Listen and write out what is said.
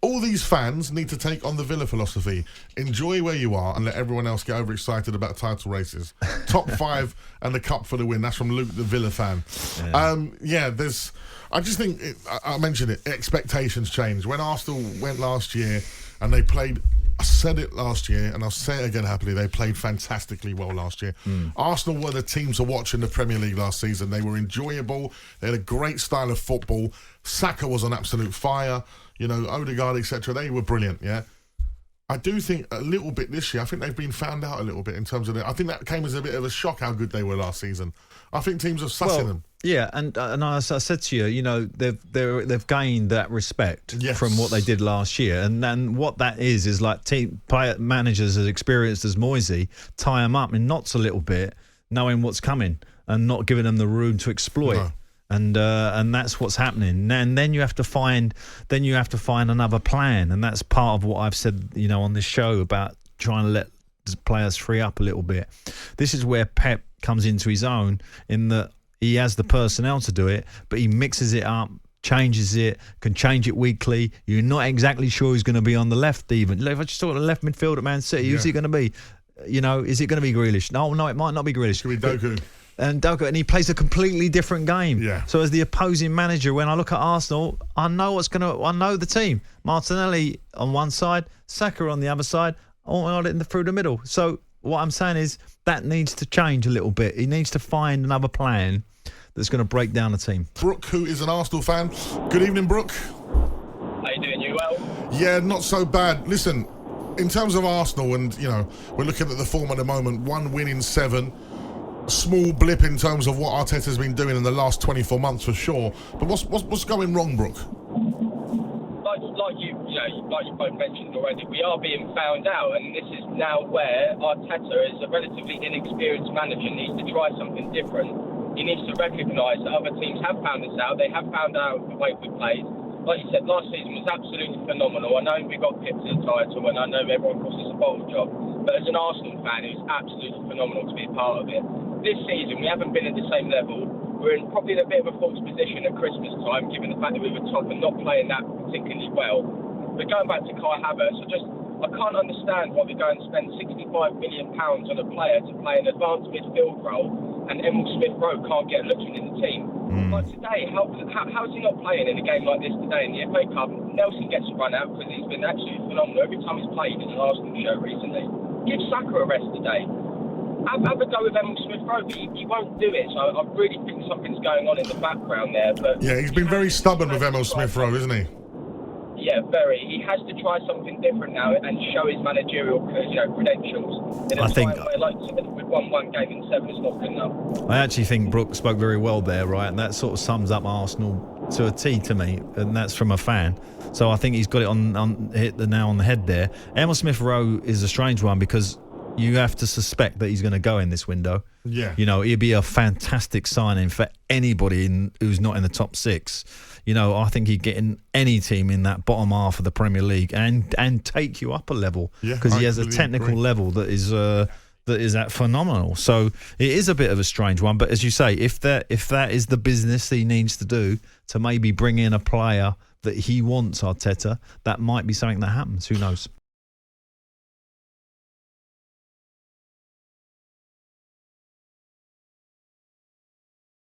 all these fans need to take on the Villa philosophy. Enjoy where you are and let everyone else get overexcited about title races. Top 5 and the cup for the win. That's from Luke, the Villa fan. I just think, I mentioned it, expectations change. When Arsenal went last year and they played, I said it last year and I'll say it again happily, they played fantastically well last year. Arsenal were the team to watch in the Premier League last season. They were enjoyable. They had a great style of football. Saka was on absolute fire. You know, Odegaard, etc. They were brilliant, yeah? I do think a little bit this year, I think they've been found out a little bit in terms of I think that came as a bit of a shock how good they were last season. I think teams are sussing them. Yeah, and as I said to you, you know, they've gained that respect from what they did last year, and then what that is like managers as experienced as Moisey tie them up in knots a little bit, knowing what's coming and not giving them the room to exploit. No. And that's what's happening. And then you have to find another plan, and that's part of what I've said, you know, on this show about trying to let players free up a little bit. This is where Pep comes into his own, in that he has the personnel to do it, but he mixes it up, changes it, can change it weekly. You're not exactly sure who's going to be on the left even. If I just talk to the left midfield at Man City, who's he going to be? You know, is it going to be Grealish? No, it might not be Grealish. It could be Doku. And he plays a completely different game. Yeah. So as the opposing manager, when I look at Arsenal, I know the team. Martinelli on one side, Saka on the other side, all through the middle. So what I'm saying is that needs to change a little bit. He needs to find another plan that's going to break down the team. Brooke, who is an Arsenal fan. Good evening, Brooke. How you doing? You well? Yeah, not so bad. Listen, in terms of Arsenal, and you know, we're looking at the form at the moment. 1 win in 7. Small blip in terms of what Arteta's been doing in the last 24 months for sure. But what's going wrong, Brooke? Like you both mentioned already, we are being found out, and this is now where Arteta is a relatively inexperienced manager, needs to try something different. He needs to recognise that other teams have found this out. They have found out the way we played. Like you said, last season was absolutely phenomenal. I know we got pipped to the title, and I know everyone calls this a bottle job, but as an Arsenal fan, it was absolutely phenomenal to be a part of it. This season, we haven't been at the same level. We're in probably a bit of a false position at Christmas time, given the fact that we were top and not playing that particularly well. But going back to Kai Havertz, I can't understand why we go and spend £65 million on a player to play an advanced midfield role, and Emil Smith-Rowe can't get a look in the team. Like today, how is he not playing in a game like this today in the FA Cup? Nelson gets a run out because he's been absolutely phenomenal every time he's played in an Arsenal show recently. Give Saka a rest today. Have a go with Emil Smith-Rowe, but he won't do it. So I really think something's going on in the background there. But yeah, he's been very stubborn with Emil Smith-Rowe, isn't he? Yeah, very. He has to try something different now and show his managerial, credentials. In a time where, like I said, we've won 1 game in 7, it's not good enough. I actually think Brooke spoke very well there, right? And that sort of sums up Arsenal to a T to me, and that's from a fan. So I think he's got it hit the nail on the head there. Emil Smith-Rowe is a strange one because you have to suspect that he's going to go in this window. Yeah. You know, he'd be a fantastic signing for anybody who's not in the top 6. You know, I think he'd get in any team in that bottom half of the Premier League and take you up a level, because he has a technical level that is that phenomenal. So it is a bit of a strange one. But as you say, if that is the business he needs to do to maybe bring in a player that he wants, Arteta, that might be something that happens. Who knows?